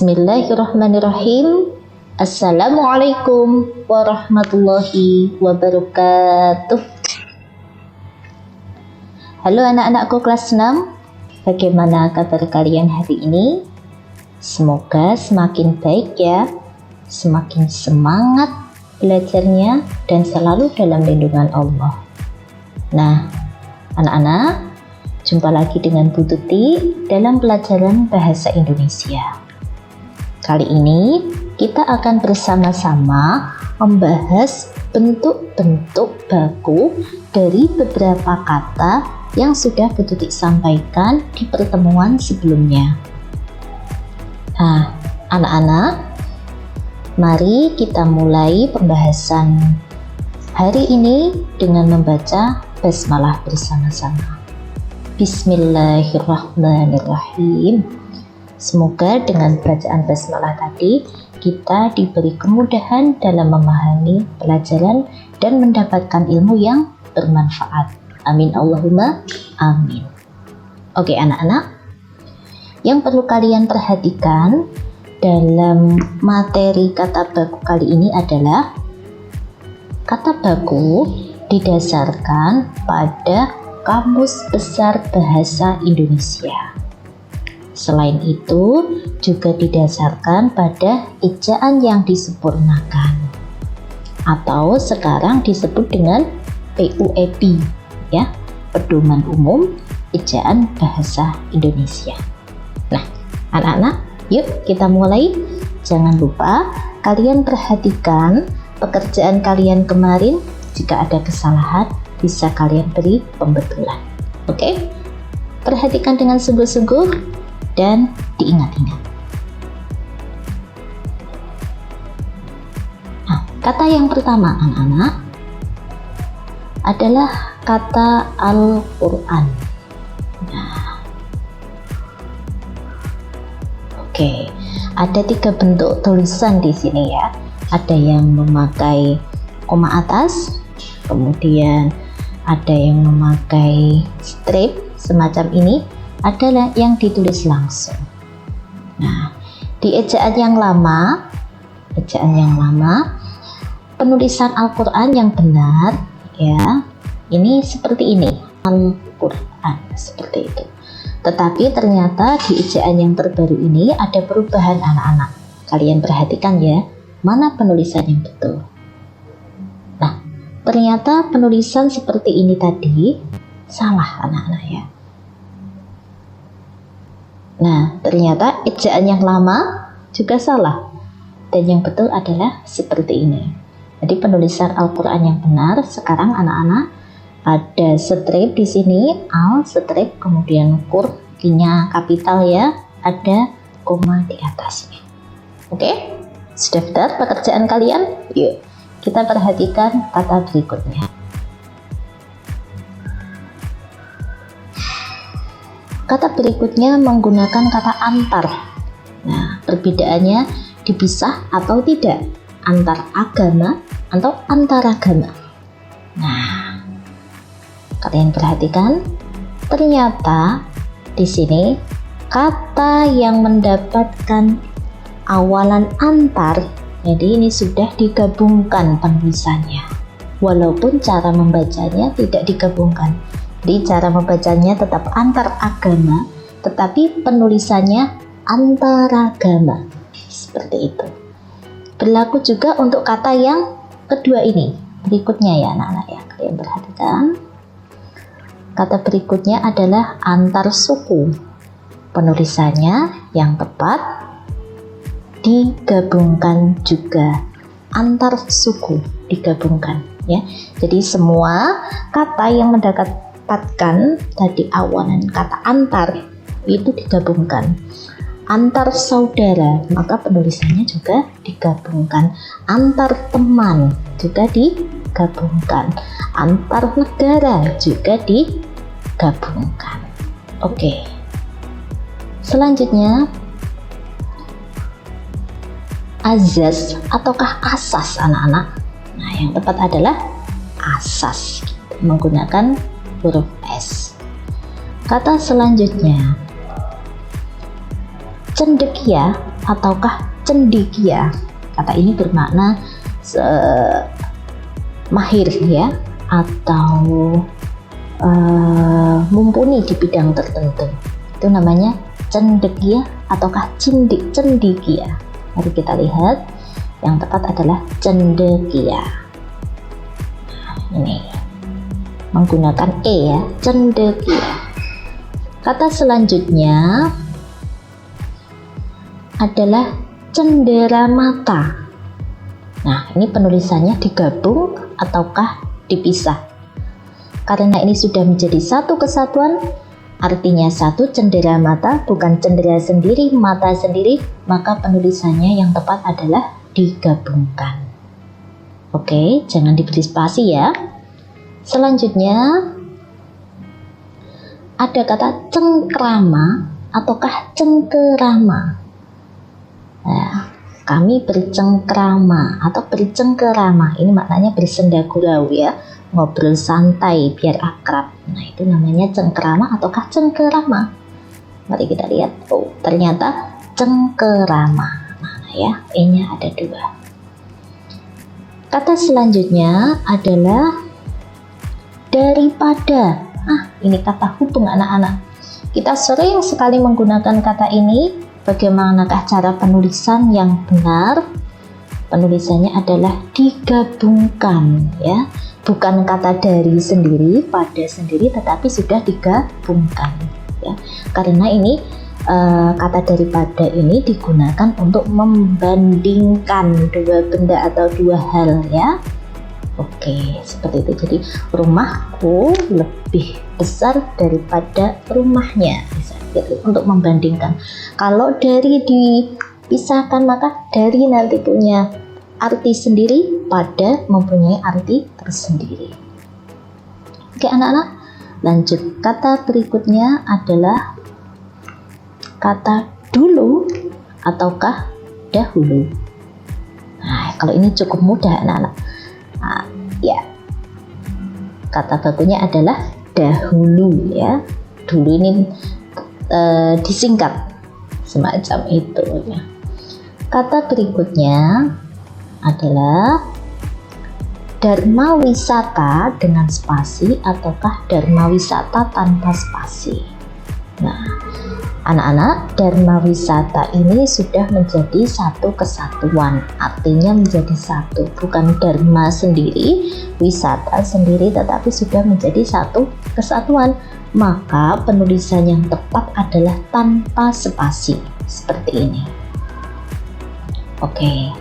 Bismillahirrahmanirrahim. Assalamualaikum warahmatullahi wabarakatuh. Halo anak-anakku kelas 6. Bagaimana kabar kalian hari ini? Semoga semakin baik ya, semakin semangat belajarnya dan selalu dalam lindungan Allah. Nah, anak-anak, jumpa lagi dengan Bu Tuti dalam pelajaran Bahasa Indonesia. Kali ini kita akan bersama-sama membahas bentuk-bentuk baku dari beberapa kata yang sudah Bu Tuti sampaikan di pertemuan sebelumnya. Nah, anak-anak, mari kita mulai pembahasan hari ini dengan membaca basmalah bersama-sama. Bismillahirrahmanirrahim. Semoga dengan bacaan basmalah tadi kita diberi kemudahan dalam memahami pelajaran dan mendapatkan ilmu yang bermanfaat. Amin Allahumma amin. Oke anak-anak, yang perlu kalian perhatikan dalam materi kata baku kali ini adalah kata baku didasarkan pada Kamus Besar Bahasa Indonesia. Selain itu, juga didasarkan pada ejaan yang disempurnakan atau sekarang disebut dengan PUEB, ya, Pedoman Umum Ejaan Bahasa Indonesia. Nah, anak-anak, yuk kita mulai. Jangan lupa kalian perhatikan pekerjaan kalian kemarin. Jika ada kesalahan, bisa kalian beri pembetulan. Oke? Perhatikan dengan sungguh-sungguh dan diingat-ingat. Nah, kata yang pertama anak-anak adalah kata Al-Quran. Nah, oke, ada 3 bentuk tulisan di sini ya. Ada yang memakai koma atas, kemudian ada yang memakai strip semacam ini, adalah yang ditulis langsung. Nah, di ejaan yang lama, penulisan Al-Quran yang benar ya, ini seperti ini, Al-Quran, seperti itu. Tetapi ternyata di ejaan yang terbaru ini ada perubahan anak-anak. Kalian perhatikan ya, mana penulisan yang betul. Ternyata penulisan seperti ini tadi salah anak-anak ya. Nah, ternyata ejaan yang lama juga salah. Dan yang betul adalah seperti ini. Jadi penulisan Al-Quran yang benar sekarang anak-anak ada strip di sini, al strip, kemudian kur, nya kapital ya, ada koma di atasnya. Oke? Sudah benar pekerjaan kalian? Yuk. Kita perhatikan kata berikutnya. Kata berikutnya menggunakan kata antar. Nah, perbedaannya dipisah atau tidak, antar agama atau antaragama. Nah, kalian perhatikan, ternyata di sini kata yang mendapatkan awalan antar, jadi ini sudah digabungkan penulisannya. Walaupun cara membacanya tidak digabungkan. Jadi cara membacanya tetap antar agama, tetapi penulisannya antaragama. Seperti itu. Berlaku juga untuk kata yang kedua ini. Berikutnya ya anak-anak ya, kalian perhatikan. Kata berikutnya adalah antar suku. Penulisannya yang tepat digabungkan juga, antar suku digabungkan ya. Jadi semua kata yang mendapatkan tadi awalan kata antar itu digabungkan. Antar saudara, maka penulisannya juga digabungkan. Antar teman juga digabungkan. Antar negara juga digabungkan. Oke. Selanjutnya azas ataukah asas anak-anak? Nah, yang tepat adalah asas, menggunakan huruf S. Kata selanjutnya cendekia ataukah cendekia. Kata ini bermakna mahir ya, atau mumpuni di bidang tertentu. Itu namanya cendekia ataukah cendekia. Mari kita lihat, yang tepat adalah cendekia. Ini menggunakan e ya, cendekia. Kata selanjutnya adalah cenderamata. Nah, ini penulisannya digabung ataukah dipisah. Karena ini sudah menjadi satu kesatuan, artinya satu cenderamata, bukan cendera sendiri, mata sendiri, maka penulisannya yang tepat adalah digabungkan. Oke, jangan diberi spasi ya. Selanjutnya ada kata cengkrama ataukah cengkerama. Nah, kami bercengkrama atau bercengkerama, ini maknanya bersenda gurau ya, ngobrol santai biar akrab. Nah, itu namanya cengkerama ataukah cengkerama. Mari kita lihat. Oh, ternyata cengkerama. Mana ya, e-nya ada 2. Kata selanjutnya adalah daripada. Ini kata hubung anak-anak. Kita sering sekali menggunakan kata ini. Bagaimanakah cara penulisan yang benar? Penulisannya adalah digabungkan ya, bukan kata dari sendiri, pada sendiri, tetapi sudah digabungkan ya. Karena ini kata daripada ini digunakan untuk membandingkan dua benda atau dua hal ya. Oke, seperti itu. Jadi rumahku lebih besar daripada rumahnya, gitu, untuk membandingkan. Kalau dari dipisahkan, maka dari nanti punya arti sendiri, pada mempunyai arti tersendiri. Oke anak-anak, lanjut. Kata berikutnya adalah kata dulu ataukah dahulu. Nah, kalau ini cukup mudah anak-anak. Ya, kata bakunya adalah dahulu ya. Dulu ini disingkat semacam itu ya. Kata berikutnya adalah dharma wisata dengan spasi ataukah dharma wisata tanpa spasi. Nah, anak-anak, dharma wisata ini sudah menjadi satu kesatuan, artinya menjadi satu, bukan dharma sendiri, wisata sendiri, tetapi sudah menjadi satu kesatuan. Maka penulisan yang tepat adalah tanpa spasi, seperti ini. Oke.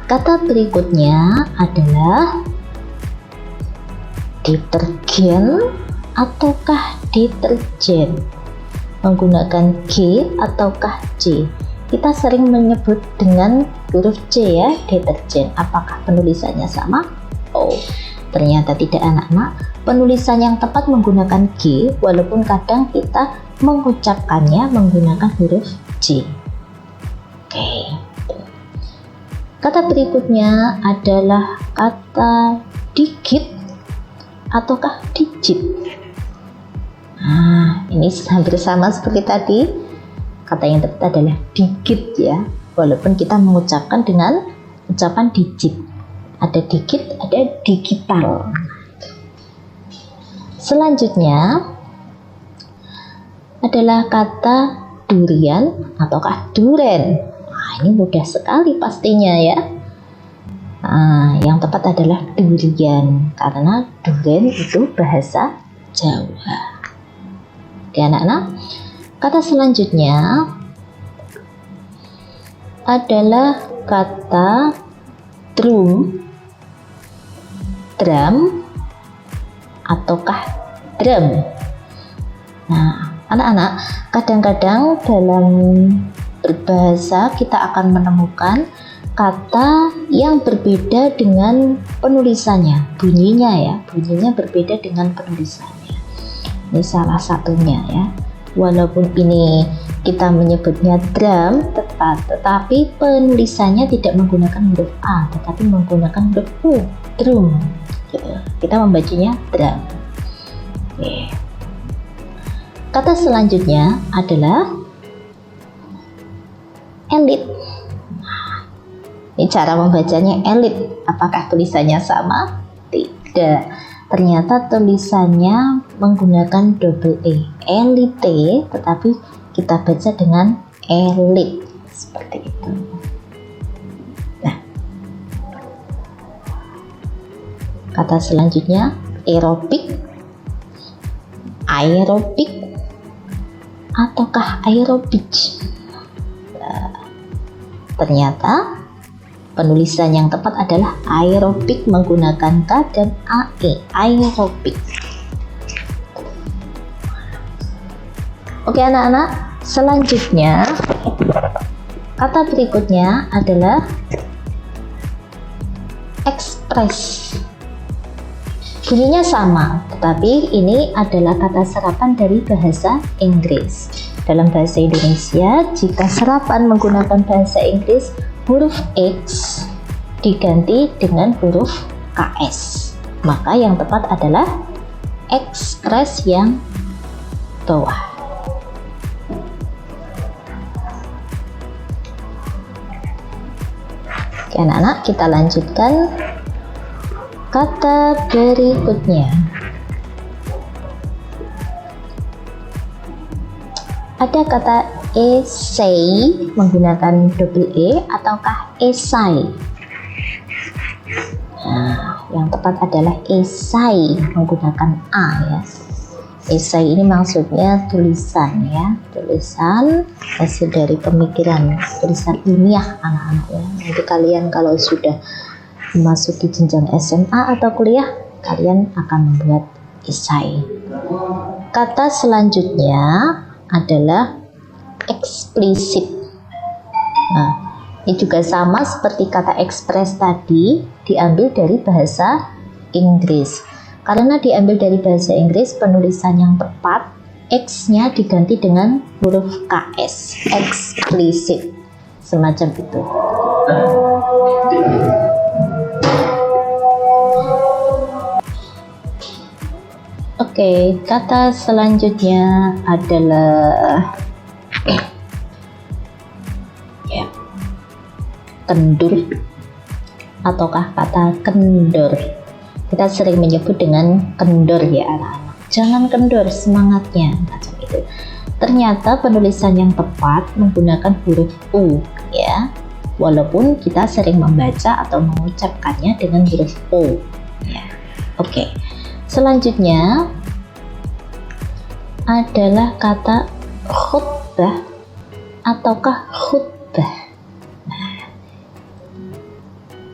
Kata berikutnya adalah detergen ataukah deterjen. Menggunakan G ataukah C. Kita sering menyebut dengan huruf C ya, deterjen. Apakah penulisannya sama? Oh, ternyata tidak anak-anak. Penulisan yang tepat menggunakan G, walaupun kadang kita mengucapkannya menggunakan huruf C. Oke. Kata berikutnya adalah kata digit ataukah digit. Nah, ini hampir sama seperti tadi. Kata yang tepat adalah digit ya, walaupun kita mengucapkan dengan ucapan digit. Ada digit, ada digital. Selanjutnya adalah kata durian ataukah duren. Nah, ini mudah sekali pastinya ya. Nah, yang tepat adalah durian, karena duren itu bahasa Jawa. Oke anak-anak, kata selanjutnya adalah kata drum ataukah drum. Nah anak-anak, kadang-kadang dalam berbahasa kita akan menemukan kata yang berbeda dengan penulisannya, bunyinya berbeda dengan penulisannya. Ini salah satunya ya. Walaupun ini kita menyebutnya drum tepat, tetapi penulisannya tidak menggunakan huruf A, tetapi menggunakan huruf U, drum. Kita membacanya drum. Oke. Kata selanjutnya adalah elit. Ini cara membacanya elit. Apakah tulisannya sama? Tidak. Ternyata tulisannya menggunakan double E, elite, tetapi kita baca dengan elit, seperti itu. Nah, kata selanjutnya aerobik, aerobik, ataukah aerobik? Nah, ternyata penulisan yang tepat adalah aerobik menggunakan K dan AE, aerobik. Oke anak-anak, selanjutnya kata berikutnya adalah ekspres. Bunyinya sama, tetapi ini adalah kata serapan dari bahasa Inggris. Dalam bahasa Indonesia, jika serapan menggunakan bahasa Inggris, huruf X diganti dengan huruf KS, maka yang tepat adalah ekspres yang bawah. Oke anak-anak, kita lanjutkan kata berikutnya. Ada kata essay menggunakan double E ataukah esai? Nah, yang tepat adalah esai menggunakan A ya. Esai ini maksudnya tulisan ya, tulisan hasil dari pemikiran, tulisan ilmiah anak-anak ya. Nanti kalian kalau sudah memasuki jenjang SMA atau kuliah, kalian akan membuat esai. Kata selanjutnya adalah eksplisit. Nah, ini juga sama seperti kata ekspres tadi, diambil dari bahasa Inggris. Karena diambil dari bahasa Inggris, penulisan yang tepat X-nya diganti dengan huruf KS, eksplisit, semacam itu. Oke, kata selanjutnya adalah ya, kendur ataukah kata kendor. Kita sering menyebut dengan kendor ya anak-anak. Jangan kendor semangatnya, macam itu. Ternyata penulisan yang tepat menggunakan huruf U ya. Walaupun kita sering membaca atau mengucapkannya dengan huruf O ya. Oke. Selanjutnya adalah kata khutbah ataukah khutbah. Nah,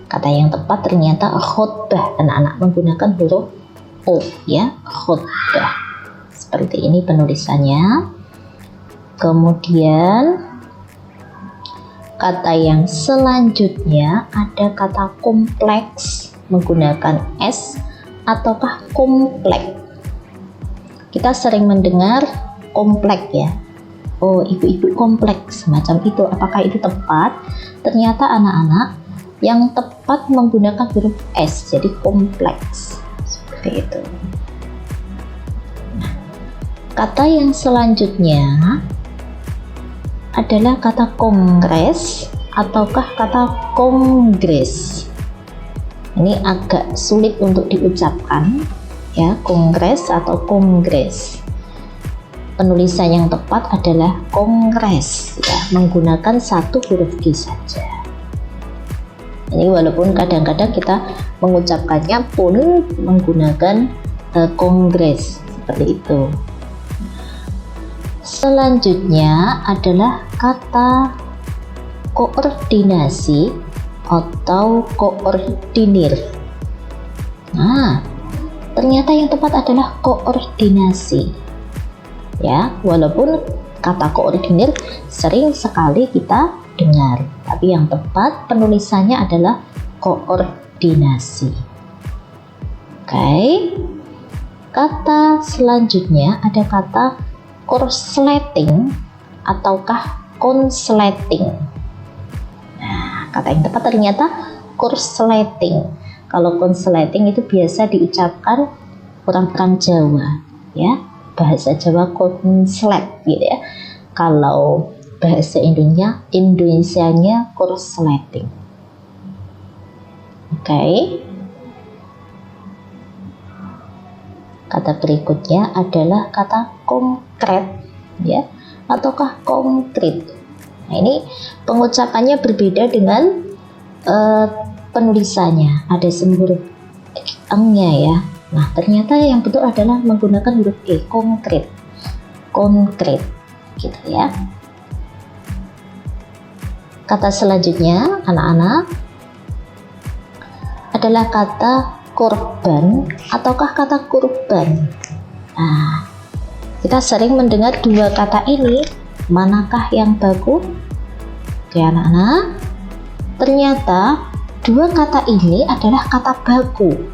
kata yang tepat ternyata khutbah, anak-anak menggunakan huruf O ya, khutbah. Seperti ini penulisannya. Kemudian kata yang selanjutnya ada kata kompleks menggunakan S ataukah komplek. Kita sering mendengar komplek ya. Oh, ibu-ibu kompleks, semacam itu. Apakah itu tepat? Ternyata anak-anak yang tepat menggunakan huruf S, jadi kompleks. Seperti itu. Nah, kata yang selanjutnya adalah kata kongres ataukah kata kongres. Ini agak sulit untuk diucapkan ya, kongres atau kongres. Penulisan yang tepat adalah kongres ya, menggunakan satu huruf G saja. Ini walaupun kadang-kadang kita mengucapkannya pun menggunakan kongres seperti itu. Selanjutnya adalah kata koordinasi atau koordinir. Nah, ternyata yang tepat adalah koordinasi. Ya, walaupun kata koordinir sering sekali kita dengar, tapi yang tepat penulisannya adalah koordinasi. Oke. Kata selanjutnya ada kata korsleting ataukah konsleting. Nah, kata yang tepat ternyata korsleting. Kalau konsleting itu biasa diucapkan orang-orang Jawa ya, bahasa Jawa konslet gitu ya. Kalau bahasa Indonesianya korsleting. Oke. Kata berikutnya adalah kata konkret, ya, ataukah konkret. Nah, ini pengucapannya berbeda dengan penulisannya. Ada huruf eng-nya ya. Nah, ternyata yang betul adalah menggunakan huruf E, konkret. Konkret, gitu ya. Kata selanjutnya, anak-anak, adalah kata korban ataukah kata kurban. Nah, kita sering mendengar dua kata ini. Manakah yang bagus? Oke anak-anak, ternyata dua kata ini adalah kata baku.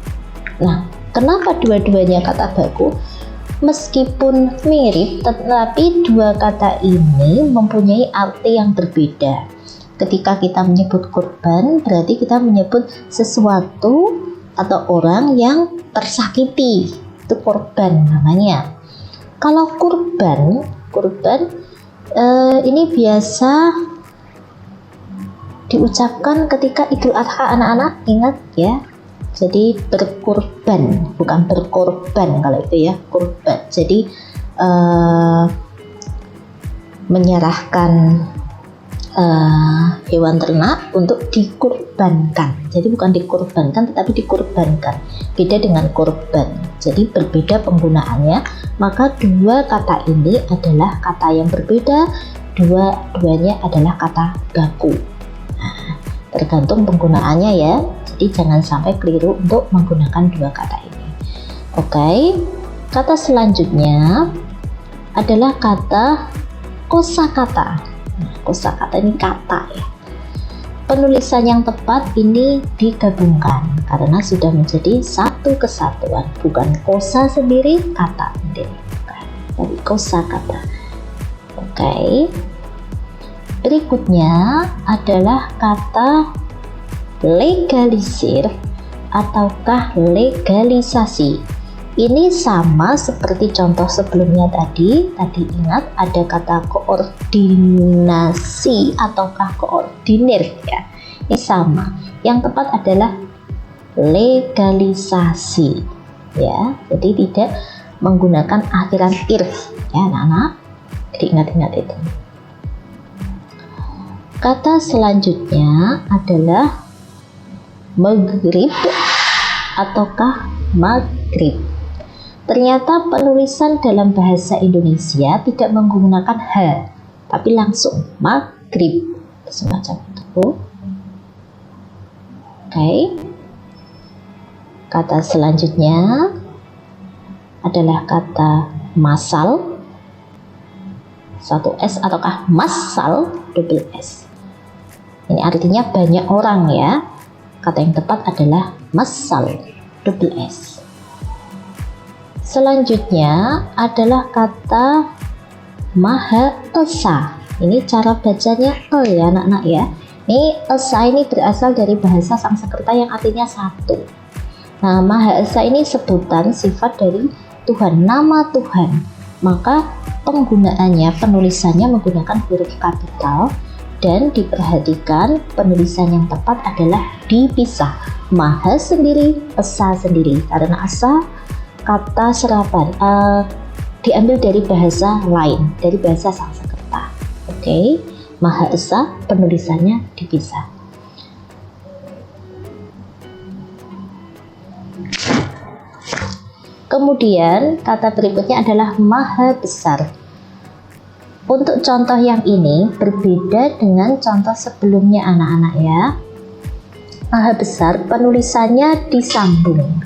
Nah, kenapa dua-duanya kata baku? Meskipun mirip, tetapi dua kata ini mempunyai arti yang berbeda. Ketika kita menyebut korban, berarti kita menyebut sesuatu atau orang yang tersakiti. Itu korban namanya. Kalau kurban ini biasa diucapkan ketika Idul Adha, anak-anak ingat ya. Jadi berkurban, bukan berkorban kalau itu ya, kurban. Jadi menyerahkan hewan ternak untuk dikurbankan. Jadi bukan dikurbankan tetapi dikurbankan. Beda dengan kurban. Jadi berbeda penggunaannya. Maka dua kata ini adalah kata yang berbeda. Dua-duanya adalah kata baku. Nah, tergantung penggunaannya ya. Jadi jangan sampai keliru untuk menggunakan dua kata ini. Oke. Kata selanjutnya adalah kata kosakata. Nah, kosakata ini kata ya. Penulisan yang tepat ini digabungkan karena sudah menjadi satu kesatuan, bukan kosa sendiri, kata sendiri, tapi kosakata. Oke. Berikutnya adalah kata legalisir ataukah legalisasi. Ini sama seperti contoh sebelumnya tadi ingat ada kata koordinasi ataukah koordinir ya. Ini sama. Yang tepat adalah legalisasi ya. Jadi tidak menggunakan akhiran ir ya anak-anak. Jadi ingat-ingat itu. Kata selanjutnya adalah maghrib ataukah maghrib. Ternyata penulisan dalam bahasa Indonesia tidak menggunakan H, tapi langsung maghrib. Semacam itu. Oke. Kata selanjutnya adalah kata masal. Satu S ataukah masal, double S. Ini artinya banyak orang ya. Kata yang tepat adalah masal, double S. Selanjutnya adalah kata maha esa. Ini cara bacanya ya anak-anak ya. Ini esa ini berasal dari bahasa Sanskerta yang artinya satu. Nah, maha esa ini sebutan sifat dari Tuhan, nama Tuhan. Maka penggunaannya, penulisannya menggunakan huruf kapital. Dan diperhatikan penulisan yang tepat adalah dipisah. Maha sendiri, esa sendiri. Karena esa kata serapan diambil dari bahasa lain, dari bahasa Sanskerta. Oke, maha esa penulisannya dipisah. Kemudian kata berikutnya adalah maha besar. Untuk contoh yang ini berbeda dengan contoh sebelumnya anak-anak ya. Maha besar penulisannya disambung.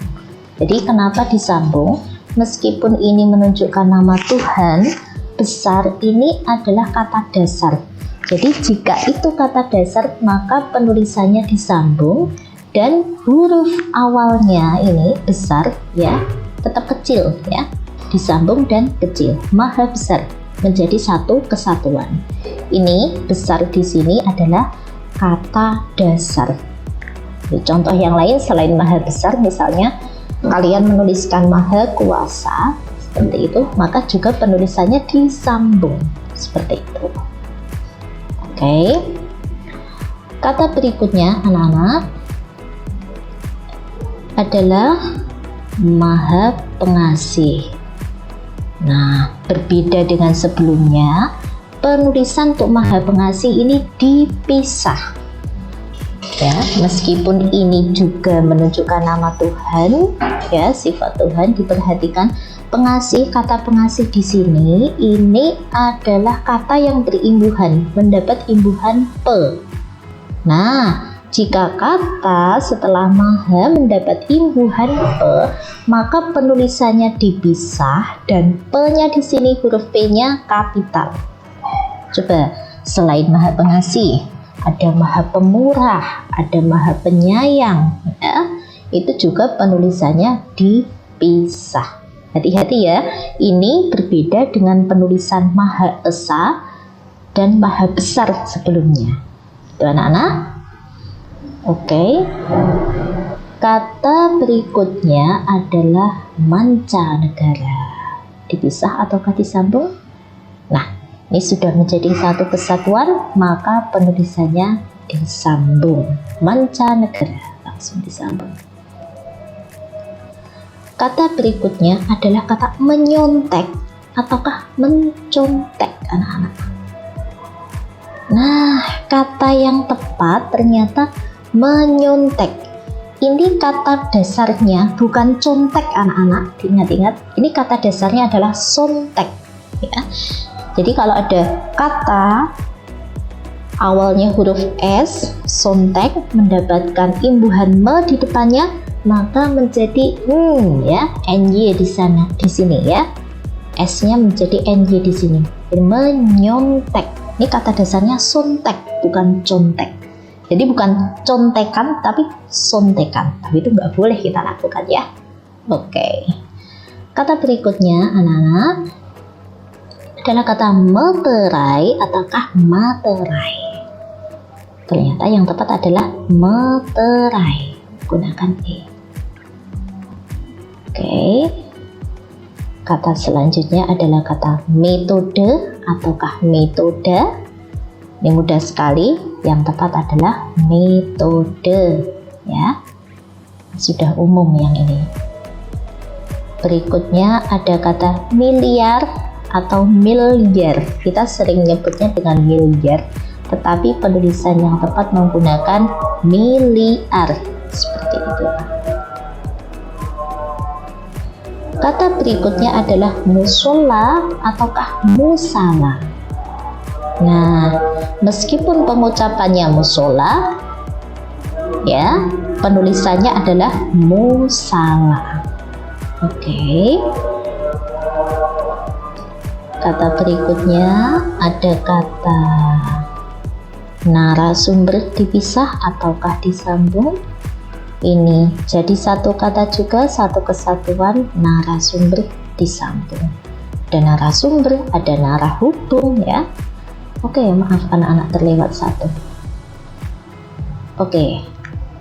Jadi kenapa disambung? Meskipun ini menunjukkan nama Tuhan, besar ini adalah kata dasar. Jadi jika itu kata dasar maka penulisannya disambung dan huruf awalnya ini besar ya, tetap kecil ya. Disambung dan kecil. Maha besar menjadi satu kesatuan. Ini besar di sini adalah kata dasar. Contoh yang lain selain maha besar, misalnya kalian menuliskan maha kuasa seperti itu, maka juga penulisannya disambung seperti itu. Oke. Kata berikutnya anak-anak adalah Maha Pengasih. Nah, berbeda dengan sebelumnya, penulisan untuk Maha Pengasih ini dipisah. Ya, meskipun ini juga menunjukkan nama Tuhan, ya, sifat Tuhan, diperhatikan pengasih, kata pengasih di sini ini adalah kata yang berimbuhan, mendapat imbuhan pe. Nah, jika kata setelah maha mendapat imbuhan pe, maka penulisannya dipisah dan pe-nya di sini huruf p-nya kapital. Coba, selain Maha Pengasih, ada Maha Pemurah, ada Maha Penyayang, ya. Itu juga penulisannya dipisah. Hati-hati ya, ini berbeda dengan penulisan Maha Esa dan Maha Besar sebelumnya. Itu anak-anak. Oke. Kata berikutnya adalah mancanegara. Dipisah ataukah disambung? Nah, ini sudah menjadi satu kesatuan, maka penulisannya disambung. Mancanegara, langsung disambung. Kata berikutnya adalah kata menyontek ataukah mencontek anak-anak. Nah, kata yang tepat ternyata menyontek. Ini kata dasarnya bukan contek anak-anak. Ingat-ingat, ini kata dasarnya adalah sontek. Ya. Jadi kalau ada kata awalnya huruf S, sontek, mendapatkan imbuhan me di depannya, maka menjadi ya, ny di sana, di sini ya. S-nya menjadi ny di sini. Jadi menyontek. Ini kata dasarnya sontek, bukan contek. Jadi bukan contekan, tapi sontekan. Tapi itu nggak boleh kita lakukan ya. Oke. Kata berikutnya, anak-anak, adalah kata meterai ataukah materai. Ternyata yang tepat adalah meterai. Gunakan E. Oke. Kata selanjutnya adalah kata metode ataukah metoda. Ini mudah sekali. Yang tepat adalah metode. Ya. Sudah umum yang ini. Berikutnya ada kata miliar atau miliar. Kita sering nyebutnya dengan miliar, tetapi penulisan yang tepat menggunakan miliar. Seperti itu. Kata berikutnya adalah musola ataukah musala. Nah, meskipun pengucapannya musola, ya, penulisannya adalah musala. Oke. Kata berikutnya ada kata narasumber dipisah ataukah disambung. Ini jadi satu kata juga, satu kesatuan, narasumber disambung. Ada narasumber, ada narahubung ya. Oke, maaf anak-anak terlewat satu. Oke,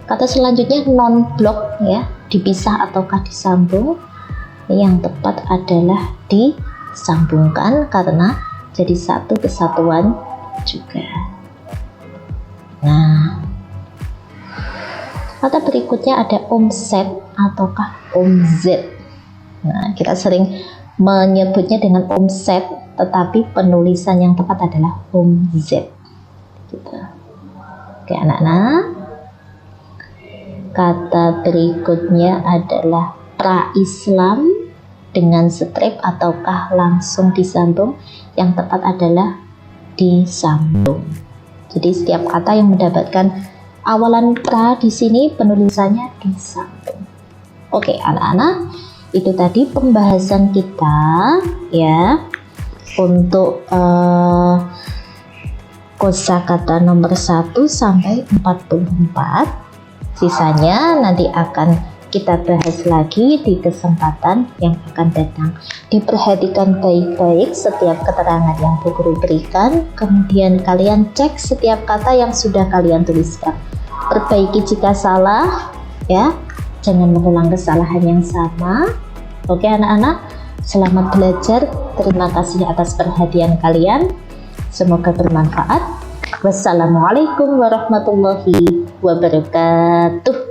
kata selanjutnya non blok ya, dipisah ataukah disambung. Yang tepat adalah disambungkan karena jadi satu kesatuan juga. Nah, kata berikutnya ada omset ataukah omzet. Nah, kita sering menyebutnya dengan omset, tetapi penulisan yang tepat adalah omzet. Gitu. Oke anak-anak. Kata berikutnya adalah pra-Islam dengan strip ataukah langsung disambung. Yang tepat adalah disambung. Jadi setiap kata yang mendapatkan awalan pra di sini penulisannya disambung. Oke, anak-anak, itu tadi pembahasan kita ya untuk kosakata nomor 1 sampai 44. Sisanya nanti akan kita bahas lagi di kesempatan yang akan datang. Diperhatikan baik-baik setiap keterangan yang Bu Guru berikan, kemudian kalian cek setiap kata yang sudah kalian tuliskan. Perbaiki jika salah, ya. Jangan mengulang kesalahan yang sama. Oke anak-anak, selamat belajar. Terima kasih atas perhatian kalian. Semoga bermanfaat. Wassalamualaikum warahmatullahi wabarakatuh.